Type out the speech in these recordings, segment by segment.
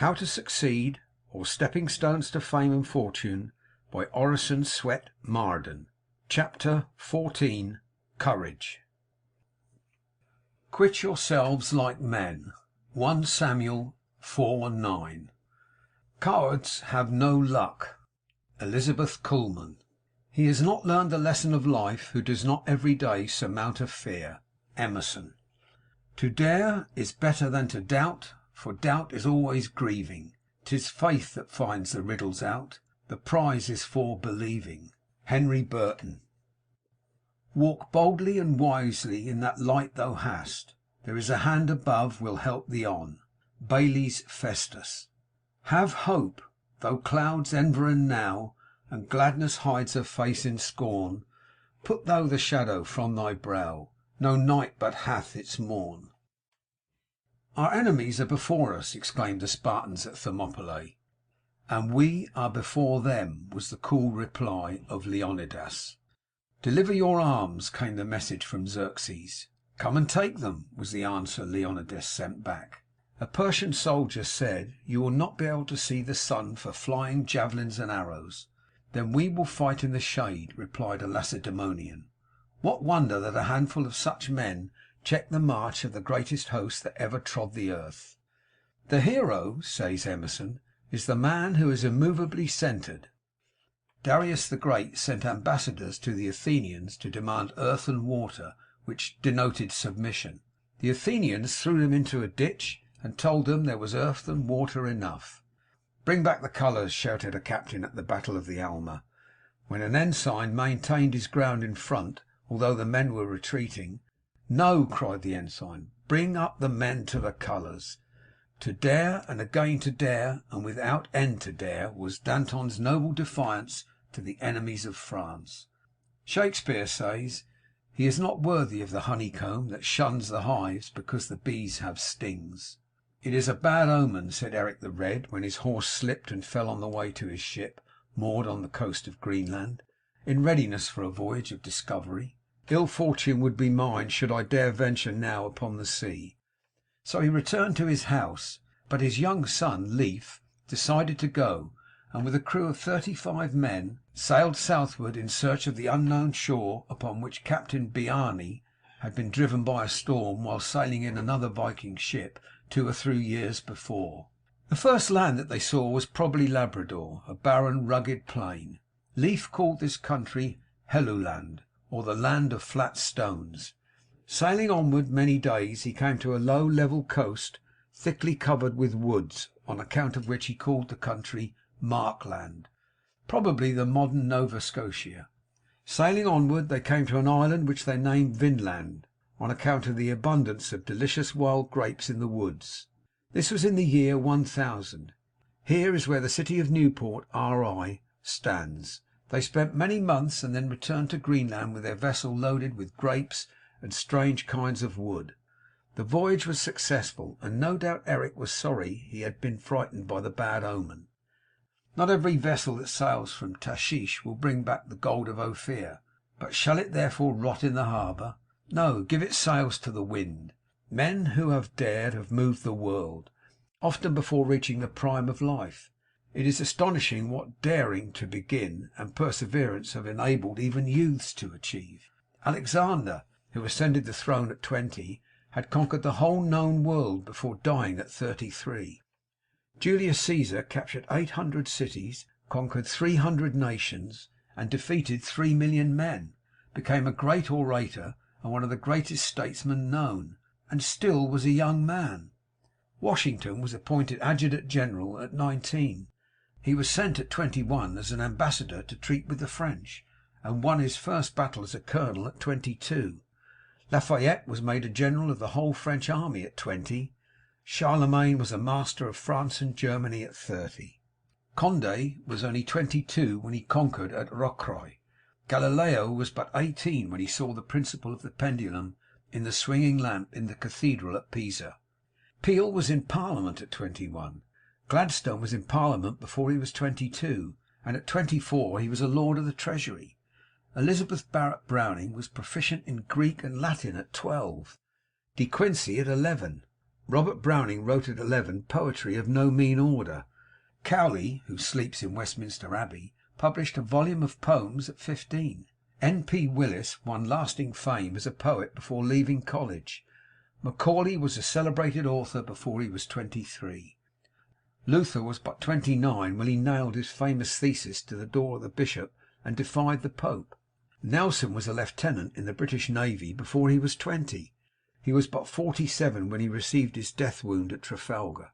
How to Succeed, or Stepping Stones to Fame and Fortune, by Orison Swett Marden. Chapter 14. Courage. Quit yourselves like men. 1 Samuel 4:9. Cowards have no luck. Elizabeth Kuhlman. He has not learned the lesson of life who does not every day surmount a fear. Emerson. To dare is better than to doubt, for doubt is always grieving. 'Tis faith that finds the riddles out. The prize is for believing. Henry Burton. Walk boldly and wisely in that light thou hast. There is a hand above will help thee on. Bailey's Festus. Have hope, though clouds environ now, and gladness hides her face in scorn. Put thou the shadow from thy brow. No night but hath its morn. Our enemies are before us, exclaimed the Spartans at Thermopylae. And we are before them, was the cool reply of Leonidas. Deliver your arms, came the message from Xerxes. Come and take them, was the answer Leonidas sent back. A Persian soldier said, you will not be able to see the sun for flying javelins and arrows. Then we will fight in the shade, replied a Lacedaemonian. What wonder that a handful of such men checked the march of the greatest host that ever trod the earth. The hero, says Emerson, is the man who is immovably centred. Darius the Great sent ambassadors to the Athenians to demand earth and water, which denoted submission. The Athenians threw them into a ditch and told them there was earth and water enough. Bring back the colours, shouted a captain at the Battle of the Alma, when an ensign maintained his ground in front, although the men were retreating. No, cried the ensign, bring up the men to the colours. To dare, and again to dare, and without end to dare, was Danton's noble defiance to the enemies of France. Shakespeare says, he is not worthy of the honeycomb that shuns the hives because the bees have stings. It is a bad omen, said Eric the Red, when his horse slipped and fell on the way to his ship, moored on the coast of Greenland, in readiness for a voyage of discovery. Ill fortune would be mine should I dare venture now upon the sea. So he returned to his house, but his young son, Leif, decided to go, and with a crew of 35 men sailed southward in search of the unknown shore upon which Captain Bjarni had been driven by a storm while sailing in another Viking ship 2 or 3 years before. The first land that they saw was probably Labrador, a barren, rugged plain. Leif called this country Helluland, or the land of flat stones. Sailing onward many days, he came to a low level coast thickly covered with woods, on account of which he called the country Markland, probably the modern Nova Scotia. Sailing onward, they came to an island which they named Vinland, on account of the abundance of delicious wild grapes in the woods. This was in the year 1000. Here is where the city of Newport, R.I., stands. They spent many months, and then returned to Greenland with their vessel loaded with grapes and strange kinds of wood. The voyage was successful, and no doubt Eric was sorry he had been frightened by the bad omen. Not every vessel that sails from Tashish will bring back the gold of Ophir, but shall it therefore rot in the harbour? No, give it sails to the wind. Men who have dared have moved the world, often before reaching the prime of life. It is astonishing what daring to begin and perseverance have enabled even youths to achieve. Alexander, who ascended the throne at 20, had conquered the whole known world before dying at 33. Julius Caesar captured 800 cities, conquered 300 nations, and defeated 3 million men, became a great orator and one of the greatest statesmen known, and still was a young man. Washington was appointed adjutant general at 19. He was sent at 21 as an ambassador to treat with the French, and won his first battle as a colonel at 22. Lafayette was made a general of the whole French army at 20. Charlemagne was a master of France and Germany at 30. Conde was only 22 when he conquered at Rocroi. Galileo was but 18 when he saw the principle of the pendulum in the swinging lamp in the cathedral at Pisa. Peel was in Parliament at 21. Gladstone was in Parliament before he was 22, and at 24 he was a Lord of the Treasury. Elizabeth Barrett Browning was proficient in Greek and Latin at 12. De Quincey at 11. Robert Browning wrote at 11 poetry of no mean order. Cowley, who sleeps in Westminster Abbey, published a volume of poems at 15. N.P. Willis won lasting fame as a poet before leaving college. Macaulay was a celebrated author before he was 23. Luther was but 29 when he nailed his famous thesis to the door of the bishop and defied the Pope. Nelson was a lieutenant in the British Navy before he was 20. He was but 47 when he received his death wound at Trafalgar.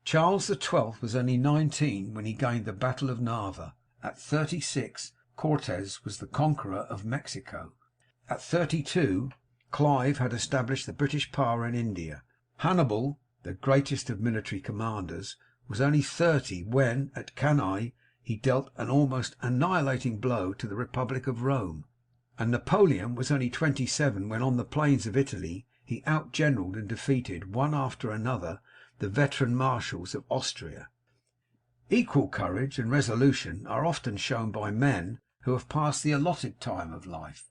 Charles XII was only 19 when he gained the Battle of Narva. At 36, Cortes was the conqueror of Mexico. At 32, Clive had established the British power in India. Hannibal, the greatest of military commanders, was only 30 when, at Cannae, he dealt an almost annihilating blow to the Republic of Rome. And Napoleon was only 27 when, on the plains of Italy, he outgeneralled and defeated, one after another, the veteran marshals of Austria. Equal courage and resolution are often shown by men who have passed the allotted time of life.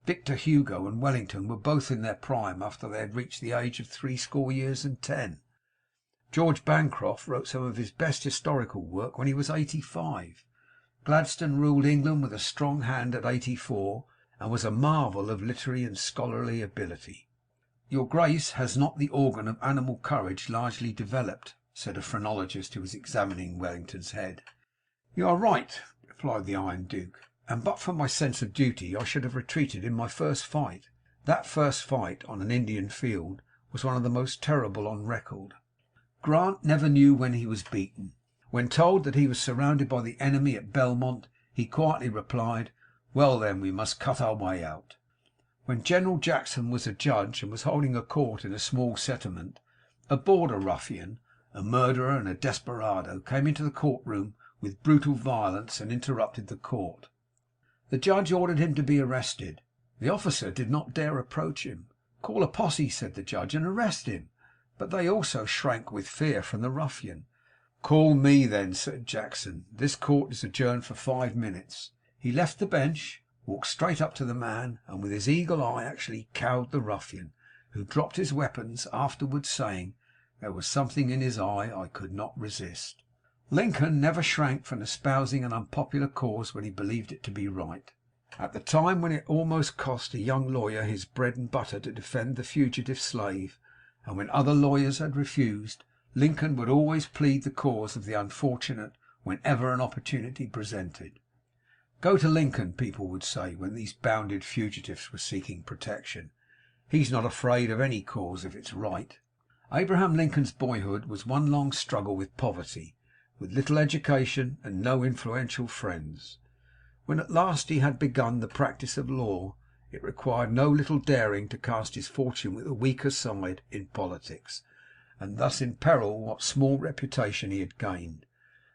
Victor Hugo and Wellington were both in their prime after they had reached the age of 70. George Bancroft wrote some of his best historical work when he was 85. Gladstone ruled England with a strong hand at 84, and was a marvel of literary and scholarly ability. "Your Grace has not the organ of animal courage largely developed," said a phrenologist who was examining Wellington's head. "You are right," replied the Iron Duke, "and but for my sense of duty I should have retreated in my first fight." That first fight on an Indian field was one of the most terrible on record. Grant never knew when he was beaten. When told that he was surrounded by the enemy at Belmont, he quietly replied, "Well, then, we must cut our way out." When General Jackson was a judge and was holding a court in a small settlement, a border ruffian, a murderer and a desperado, came into the courtroom with brutal violence and interrupted the court. The judge ordered him to be arrested. The officer did not dare approach him. "Call a posse," said the judge, "and arrest him." But they also shrank with fear from the ruffian. "Call me, then," said Jackson. "This court is adjourned for 5 minutes." He left the bench, walked straight up to the man, and with his eagle eye actually cowed the ruffian, who dropped his weapons, afterwards saying, "There was something in his eye I could not resist." Lincoln never shrank from espousing an unpopular cause when he believed it to be right. At the time when it almost cost a young lawyer his bread and butter to defend the fugitive slave, and when other lawyers had refused, Lincoln would always plead the cause of the unfortunate whenever an opportunity presented. "Go to Lincoln," people would say when these bounded fugitives were seeking protection. "He's not afraid of any cause if it's right." Abraham Lincoln's boyhood was one long struggle with poverty, with little education and no influential friends. When at last he had begun the practice of law, it required no little daring to cast his fortune with the weaker side in politics, and thus imperil what small reputation he had gained.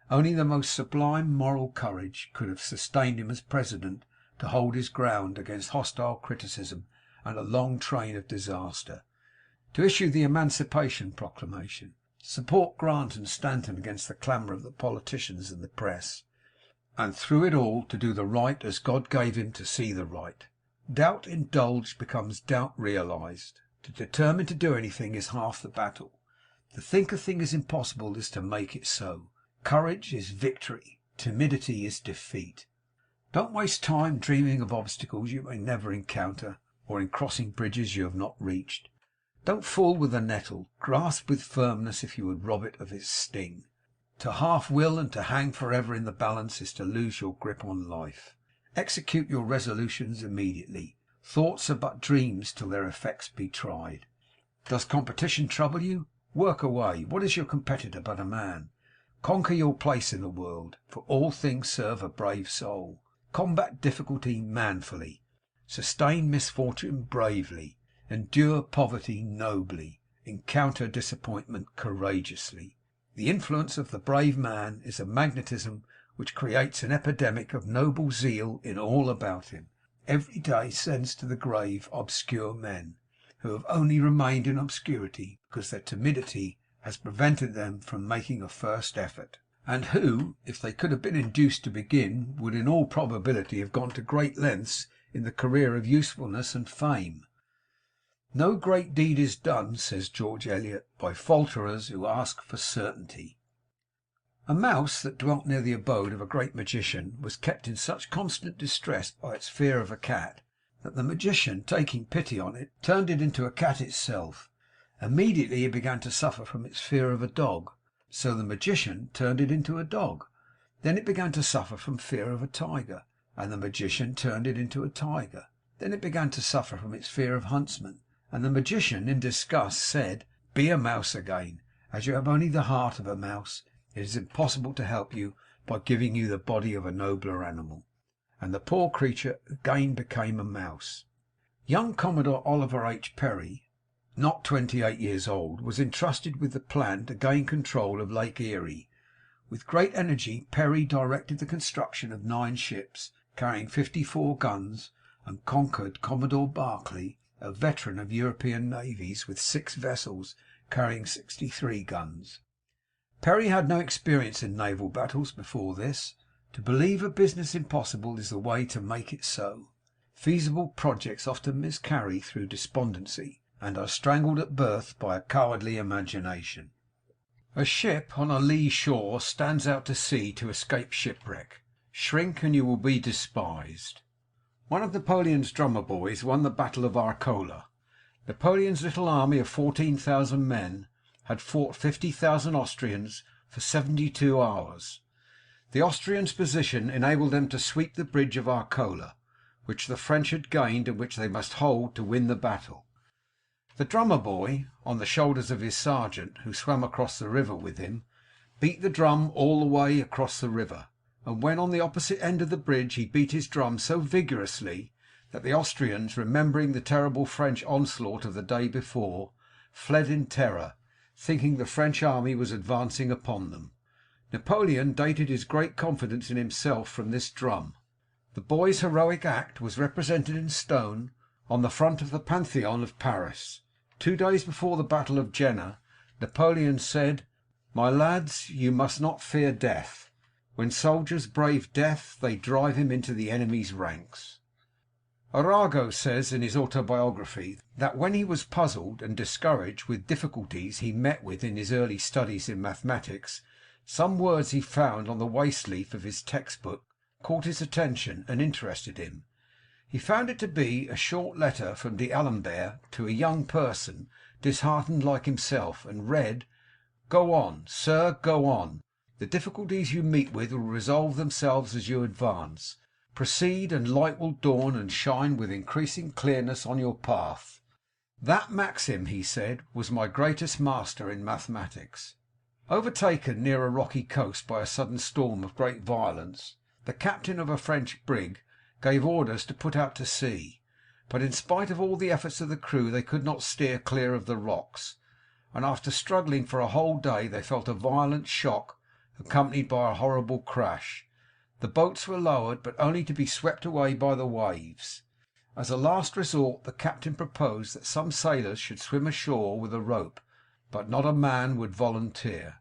Only the most sublime moral courage could have sustained him as president to hold his ground against hostile criticism and a long train of disaster, to issue the Emancipation Proclamation, support Grant and Stanton against the clamour of the politicians and the press, and through it all to do the right as God gave him to see the right. Doubt indulged becomes doubt realized. To determine to do anything is half the battle. To think a thing is impossible is to make it so. Courage is victory. Timidity is defeat. Don't waste time dreaming of obstacles you may never encounter, or in crossing bridges you have not reached. Don't fool with the nettle. Grasp with firmness if you would rob it of its sting. To half will and to hang forever in the balance is to lose your grip on life. Execute your resolutions immediately. Thoughts are but dreams till their effects be tried. Does competition trouble you? Work away. What is your competitor but a man? Conquer your place in the world, for all things serve a brave soul. Combat difficulty manfully. Sustain misfortune bravely. Endure poverty nobly. Encounter disappointment courageously. The influence of the brave man is a magnetism which creates an epidemic of noble zeal in all about him. Every day sends to the grave obscure men, who have only remained in obscurity because their timidity has prevented them from making a first effort, and who, if they could have been induced to begin, would in all probability have gone to great lengths in the career of usefulness and fame. No great deed is done, says George Eliot, by falterers who ask for certainty. A mouse that dwelt near the abode of a great magician was kept in such constant distress by its fear of a cat, that the magician, taking pity on it, turned it into a cat itself. Immediately it began to suffer from its fear of a dog, so the magician turned it into a dog. Then it began to suffer from fear of a tiger, and the magician turned it into a tiger. Then it began to suffer from its fear of huntsmen, and the magician, in disgust, said, "Be a mouse again. As you have only the heart of a mouse, it is impossible to help you by giving you the body of a nobler animal." And the poor creature again became a mouse. Young Commodore Oliver H. Perry, not 28 years old, was entrusted with the plan to gain control of Lake Erie. With great energy Perry directed the construction of 9 ships, carrying 54 guns, and conquered Commodore Barclay, a veteran of European navies, with 6 vessels carrying 63 guns. Perry had no experience in naval battles before this. To believe a business impossible is the way to make it so. Feasible projects often miscarry through despondency, and are strangled at birth by a cowardly imagination. A ship on a lee shore stands out to sea to escape shipwreck. Shrink, and you will be despised. One of Napoleon's drummer boys won the battle of Arcola. Napoleon's little army of 14,000 men had fought 50,000 Austrians for 72 hours. The Austrians' position enabled them to sweep the bridge of Arcola, which the French had gained and which they must hold to win the battle. The drummer boy, on the shoulders of his sergeant, who swam across the river with him, beat the drum all the way across the river, and when on the opposite end of the bridge he beat his drum so vigorously that the Austrians, remembering the terrible French onslaught of the day before, fled in terror, thinking the French army was advancing upon them. Napoleon dated his great confidence in himself from this drum. The boy's heroic act was represented in stone on the front of the Pantheon of Paris. 2 days before the battle of Jena, Napoleon said, "My lads, you must not fear death. When soldiers brave death, they drive him into the enemy's ranks." Arago says in his autobiography that when he was puzzled and discouraged with difficulties he met with in his early studies in mathematics, some words he found on the waste leaf of his textbook caught his attention and interested him. He found it to be a short letter from D'Alembert to a young person disheartened like himself, and read, "Go on, sir, go on. The difficulties you meet with will resolve themselves as you advance. Proceed, and light will dawn and shine with increasing clearness on your path." That maxim, he said, was my greatest master in mathematics. Overtaken near a rocky coast by a sudden storm of great violence, the captain of a French brig gave orders to put out to sea, but in spite of all the efforts of the crew they could not steer clear of the rocks, and after struggling for a whole day they felt a violent shock accompanied by a horrible crash. The boats were lowered, but only to be swept away by the waves. As a last resort the captain proposed that some sailors should swim ashore with a rope, but not a man would volunteer.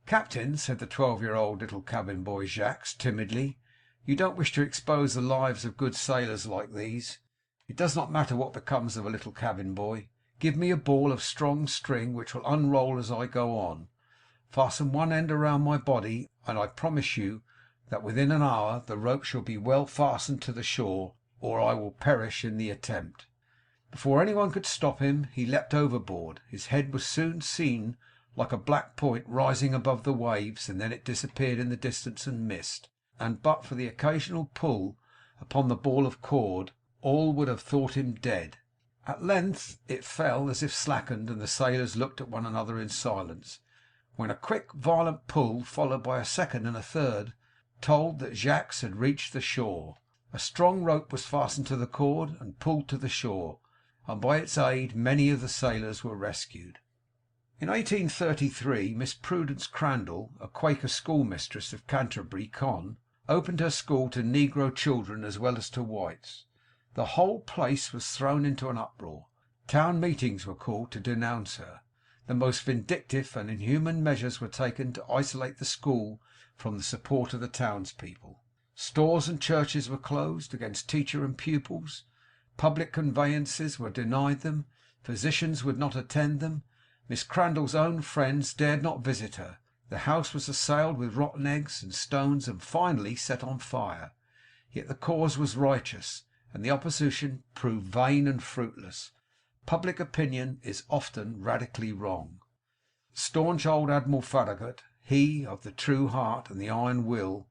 "Captain," said the 12-year-old little cabin boy Jacques timidly, "you don't wish to expose the lives of good sailors like these. It does not matter what becomes of a little cabin boy. Give me a ball of strong string which will unroll as I go on. Fasten one end around my body, and I promise you that within an hour the rope shall be well fastened to the shore, or I will perish in the attempt." Before anyone could stop him, he leapt overboard. His head was soon seen like a black point rising above the waves, and then it disappeared in the distance and mist, and but for the occasional pull upon the ball of cord, all would have thought him dead. At length it fell as if slackened, and the sailors looked at one another in silence, when a quick violent pull, followed by a second and a third, told that Jacques had reached the shore. A strong rope was fastened to the cord and pulled to the shore, and by its aid many of the sailors were rescued. In 1833 Miss Prudence Crandall, a Quaker schoolmistress of Canterbury, Con, opened her school to negro children as well as to whites. The whole place was thrown into an uproar. Town meetings were called to denounce her. The most vindictive and inhuman measures were taken to isolate the school from the support of the townspeople. Stores and churches were closed against teacher and pupils. Public conveyances were denied them. Physicians would not attend them. Miss Crandall's own friends dared not visit her. The house was assailed with rotten eggs and stones, and finally set on fire. Yet the cause was righteous, and the opposition proved vain and fruitless. Public opinion is often radically wrong. Staunch old Admiral Farragut, he of the true heart and the iron will,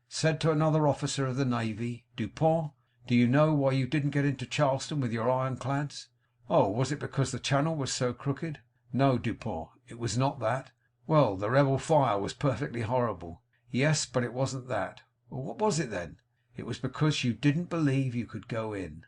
said to another officer of the navy, Dupont, do you know why you didn't get into Charleston with your ironclads? Oh, was it because the channel was so crooked? No, Dupont, it was not that. Well, the rebel fire was perfectly horrible. Yes, but it wasn't that. Well, what was it then? It was because you didn't believe you could go in.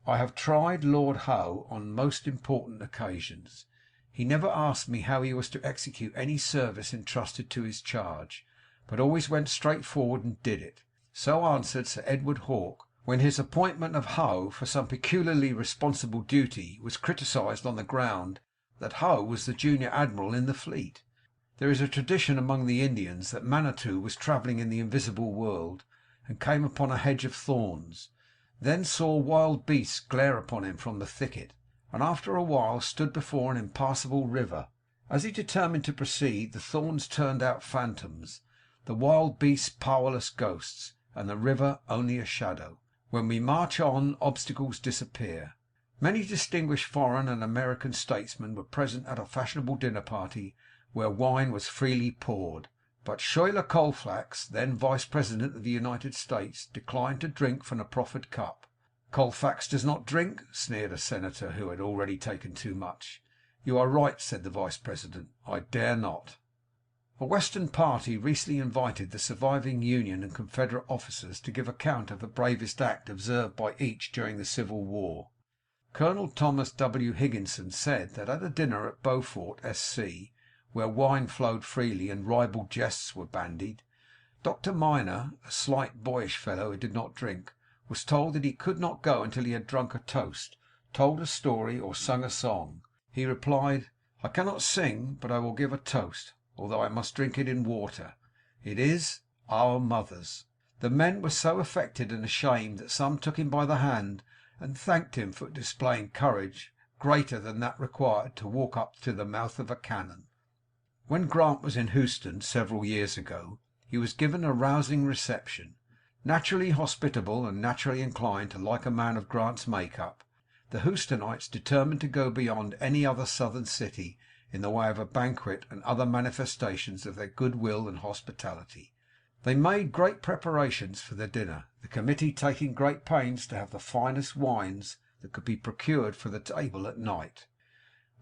I have tried Lord Howe on most important occasions. He never asked me how he was to execute any service entrusted to his charge, but always went straight forward and did it. So answered Sir Edward Hawke, when his appointment of Howe for some peculiarly responsible duty was criticised on the ground that Howe was the junior admiral in the fleet. There is a tradition among the Indians that Manitou was travelling in the invisible world, and came upon a hedge of thorns, then saw wild beasts glare upon him from the thicket, and after a while stood before an impassable river. As he determined to proceed, the thorns turned out phantoms, the wild beasts powerless ghosts, and the river only a shadow. When we march on, obstacles disappear. Many distinguished foreign and American statesmen were present at a fashionable dinner party where wine was freely poured, but Schuyler Colfax, then Vice President of the United States, declined to drink from the proffered cup. Colfax does not drink, sneered a senator who had already taken too much. You are right, said the Vice President. I dare not. A Western party recently invited the surviving Union and Confederate officers to give account of the bravest act observed by each during the Civil War. Colonel Thomas W. Higginson said that at a dinner at Beaufort, SC, where wine flowed freely and ribald jests were bandied, Dr. Minor, a slight boyish fellow who did not drink, was told that he could not go until he had drunk a toast, told a story, or sung a song. He replied, I cannot sing, but I will give a toast, although I must drink it in water. It is Our Mothers. The men were so affected and ashamed that some took him by the hand and thanked him for displaying courage greater than that required to walk up to the mouth of a cannon. When Grant was in Houston several years ago, he was given a rousing reception. Naturally hospitable and naturally inclined to like a man of Grant's make-up, the Houstonites determined to go beyond any other southern city in the way of a banquet and other manifestations of their goodwill and hospitality. They made great preparations for the dinner, the committee taking great pains to have the finest wines that could be procured for the table at night.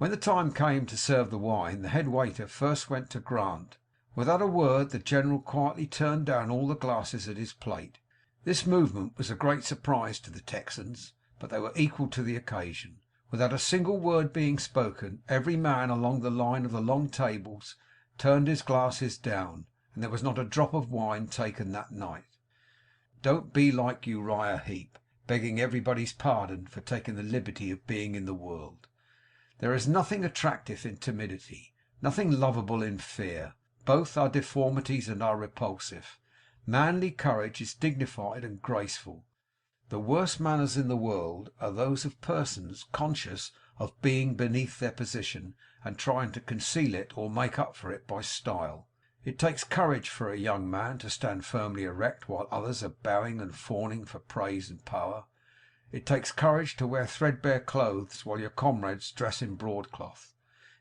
When the time came to serve the wine, the head waiter first went to Grant. Without a word, the general quietly turned down all the glasses at his plate. This movement was a great surprise to the Texans, but they were equal to the occasion. Without a single word being spoken, every man along the line of the long tables turned his glasses down, and there was not a drop of wine taken that night. Don't be like Uriah Heep, begging everybody's pardon for taking the liberty of being in the world. There is nothing attractive in timidity, nothing lovable in fear. Both are deformities and are repulsive. Manly courage is dignified and graceful. The worst manners in the world are those of persons conscious of being beneath their position and trying to conceal it or make up for it by style. It takes courage for a young man to stand firmly erect while others are bowing and fawning for praise and power. It takes courage to wear threadbare clothes while your comrades dress in broadcloth.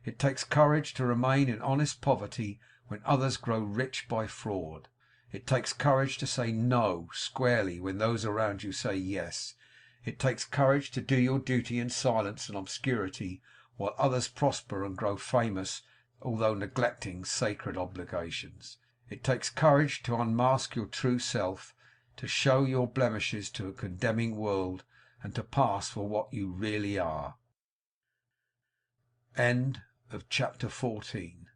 It takes courage to remain in honest poverty when others grow rich by fraud. It takes courage to say no squarely when those around you say yes. It takes courage to do your duty in silence and obscurity while others prosper and grow famous, although neglecting sacred obligations. It takes courage to unmask your true self, to show your blemishes to a condemning world, and to pass for what you really are. End of chapter 14.